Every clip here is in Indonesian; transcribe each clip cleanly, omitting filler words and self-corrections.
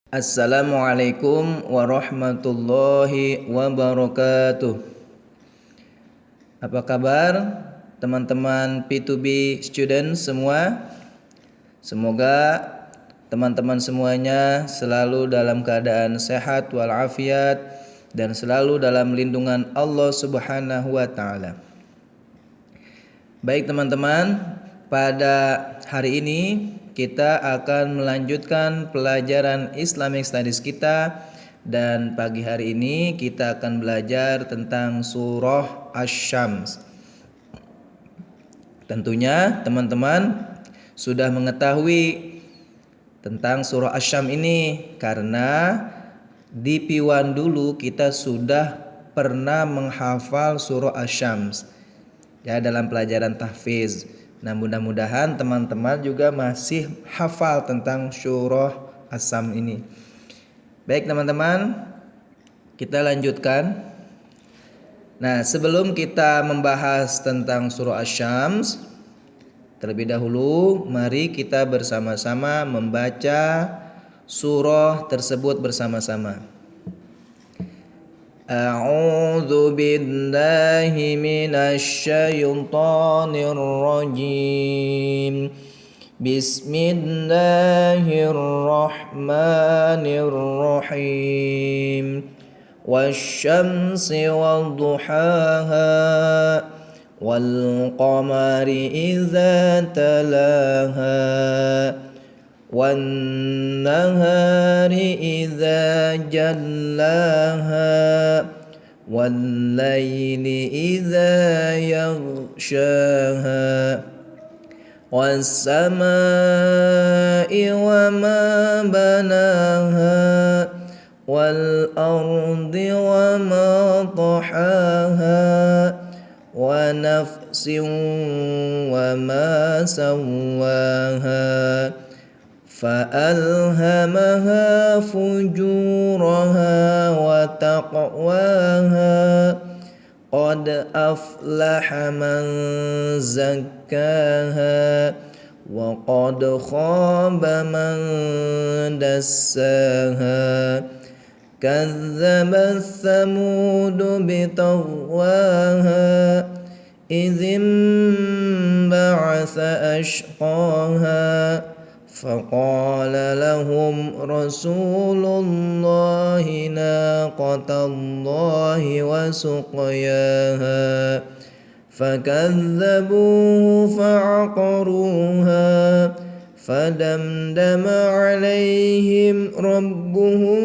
Assalamualaikum warahmatullahi wabarakatuh. Apa kabar teman-teman P2B student semua? Semoga teman-teman semuanya selalu dalam keadaan sehat walafiat dan selalu dalam lindungan Allah Subhanahu wa taala. Baik teman-teman, pada hari ini kita akan melanjutkan pelajaran Islamic Studies kita, dan pagi hari ini kita akan belajar tentang surah Asy-Syams. Tentunya teman-teman sudah mengetahui tentang surah Asy-Syams ini karena di P1 dulu kita sudah pernah menghafal surah Asy-Syams ya dalam pelajaran tahfiz. Nah, mudah-mudahan teman-teman juga masih hafal tentang surah Asy-Syams ini. Baik teman-teman, kita lanjutkan. Nah, sebelum kita membahas tentang surah Asy-Syams, terlebih dahulu mari kita bersama-sama membaca surah tersebut bersama-sama. A'udzu billahi minasy syaithanir rajim. Bismillahirrahmanirrahim. Wasyamsi wadduhaha wal qamari idza talaha wan nahari idza jallaha wal laili idza yaghshaha was samaa'i wa ma banaha wal ardi wa ma tahaha wa nafsin wa ma sawwaha فألهمها فجورها وتقواها قد أفلح من زكاها وقد خاب من دساها كذبت ثمود بطغواها إذ انبعث أشقاها فقال لهم رسول الله ناقة الله وسقياها فكذبوه فعقروها فدمدم عليهم ربهم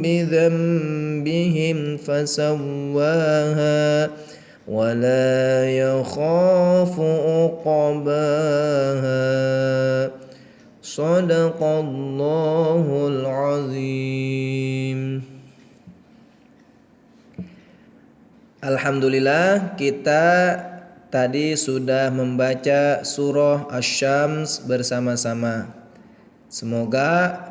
بذنبهم فسواها ولا يخاف عقباها Sadaqallahul azim. Alhamdulillah, kita tadi sudah membaca surah Asy-Syams bersama-sama. Semoga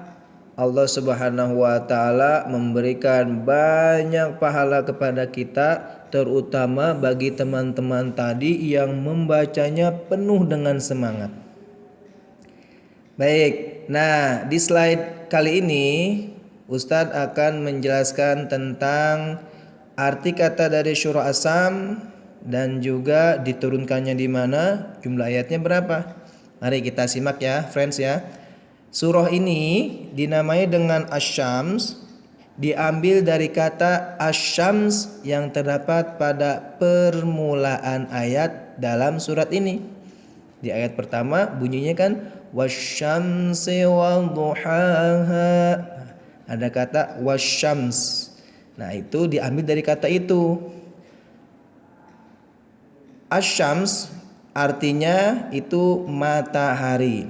Allah Subhanahu wa taala memberikan banyak pahala kepada kita, terutama bagi teman-teman tadi yang membacanya penuh dengan semangat. Baik, nah di slide kali ini Ustadz akan menjelaskan tentang arti kata dari surah Asy-Syams dan juga diturunkannya di mana, jumlah ayatnya berapa. Mari kita simak ya, friends ya. Surah ini dinamai dengan Asy-Syams, diambil dari kata Asy-Syams yang terdapat pada permulaan ayat dalam surat ini. Di ayat pertama bunyinya kan wasyamsi wadduhaha. Ada kata wasyams. Nah, itu diambil dari kata itu. Asy-Syams artinya itu matahari.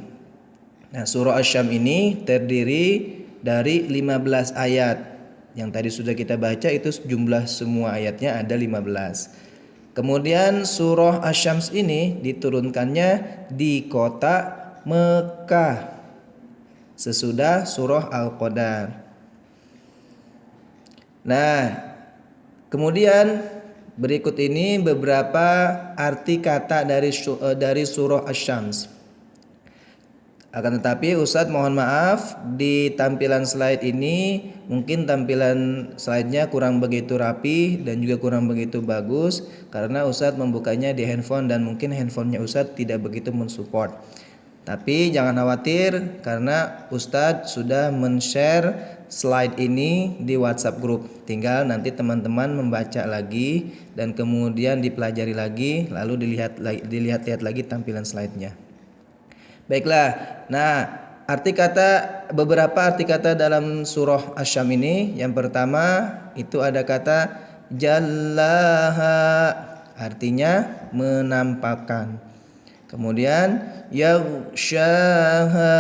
Nah, surah Asy-Syams ini terdiri dari 15 ayat. Yang tadi sudah kita baca itu jumlah semua ayatnya ada 15. Kemudian surah Asy-Syams ini diturunkannya di kota Mekah sesudah surah Al-Qadar. Nah, kemudian berikut ini beberapa arti kata dari surah Asy-Syams. Akan tetapi Ustadz mohon maaf, di tampilan slide ini mungkin tampilan slide-nya kurang begitu rapi dan juga kurang begitu bagus karena Ustadz membukanya di handphone dan mungkin handphonenya Ustadz tidak begitu mensupport. Tapi jangan khawatir karena Ustadz sudah men-share slide ini di WhatsApp group. Tinggal nanti teman-teman membaca lagi dan kemudian dipelajari lagi, lalu dilihat lagi tampilan slide-nya. Baiklah. Nah, beberapa arti kata dalam surah Asy-Syam ini, yang pertama itu ada kata jallaha, artinya menampakkan. Kemudian yaghsyaha,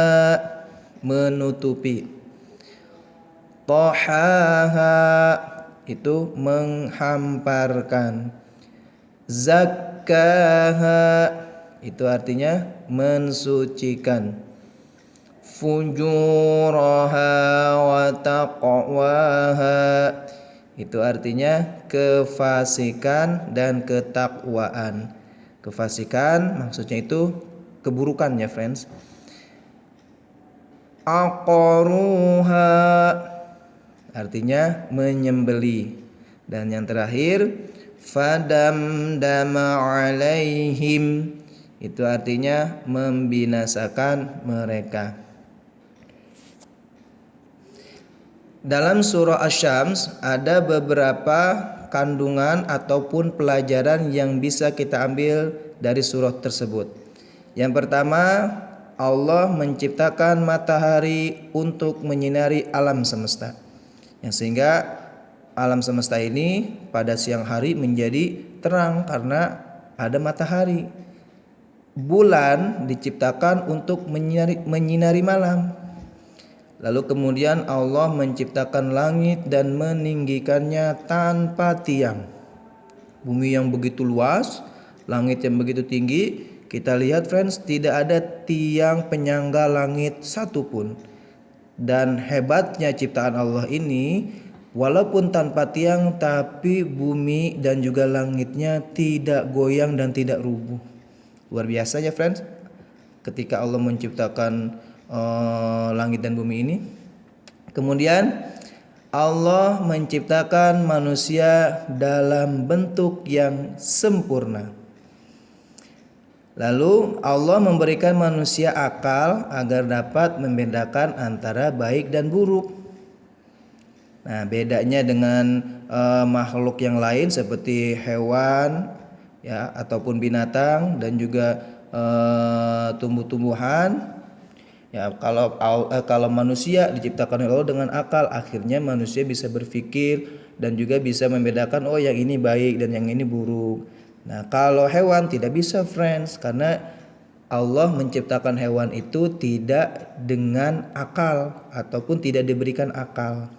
menutupi. Tahaha, itu menghamparkan. Zakkaha, itu artinya mensucikan. Fujuraha wa taqwaha, itu artinya kefasikan dan ketakwaan. Kefasikan maksudnya itu keburukan ya friends. Aqaruha, artinya menyembeli. Dan yang terakhir fadamdama alaihim, itu artinya membinasakan mereka. Dalam surah Asy-Syams ada beberapa kandungan ataupun pelajaran yang bisa kita ambil dari surah tersebut. Yang pertama, Allah menciptakan matahari untuk menyinari alam semesta. Yang sehingga alam semesta ini pada siang hari menjadi terang karena ada matahari. Bulan diciptakan untuk menyinari malam. Lalu kemudian Allah menciptakan langit dan meninggikannya tanpa tiang. Bumi yang begitu luas, langit yang begitu tinggi, kita lihat friends, tidak ada tiang penyangga langit satupun. Dan hebatnya ciptaan Allah ini, walaupun tanpa tiang, tapi bumi dan juga langitnya tidak goyang dan tidak rubuh. Luar biasa ya friends, ketika Allah menciptakan langit dan bumi ini. Kemudian Allah menciptakan manusia dalam bentuk yang sempurna. Lalu Allah memberikan manusia akal agar dapat membedakan antara baik dan buruk. Nah, bedanya dengan makhluk yang lain seperti hewan ya ataupun binatang dan juga tumbuh-tumbuhan. Ya, kalau manusia diciptakan oleh Allah dengan akal, akhirnya manusia bisa berpikir dan juga bisa membedakan oh yang ini baik dan yang ini buruk. Nah, kalau hewan tidak bisa friends, karena Allah menciptakan hewan itu tidak dengan akal ataupun tidak diberikan akal.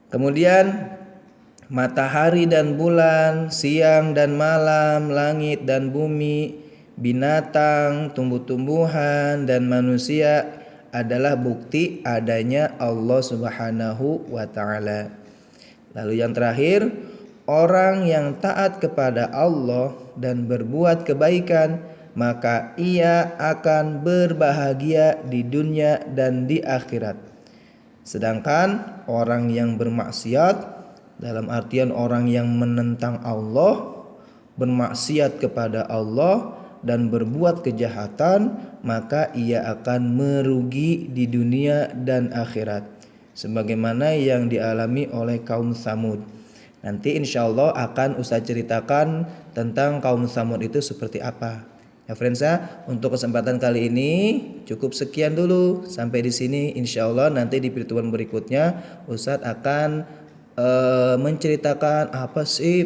Kemudian matahari dan bulan, siang dan malam, langit dan bumi, binatang, tumbuh-tumbuhan dan manusia adalah bukti adanya Allah Subhanahu wa taala. Lalu yang terakhir, orang yang taat kepada Allah dan berbuat kebaikan, maka ia akan berbahagia di dunia dan di akhirat. Sedangkan orang yang bermaksiat, dalam artian orang yang menentang Allah, bermaksiat kepada Allah dan berbuat kejahatan, maka ia akan merugi di dunia dan akhirat, sebagaimana yang dialami oleh kaum Tsamud. Nanti insya Allah akan Ustaz ceritakan tentang kaum Tsamud itu seperti apa. Ya friends ya, untuk kesempatan kali ini cukup sekian dulu. Sampai di sini, insya Allah nanti di pertemuan berikutnya Ustaz akan menceritakan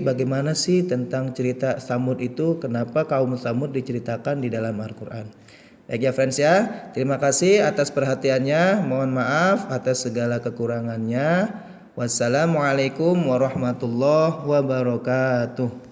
bagaimana sih tentang cerita Tsamud itu, kenapa kaum Tsamud diceritakan di dalam Al-Quran. Baik ya friends ya, terima kasih atas perhatiannya, mohon maaf atas segala kekurangannya. Wassalamualaikum warahmatullahi wabarakatuh.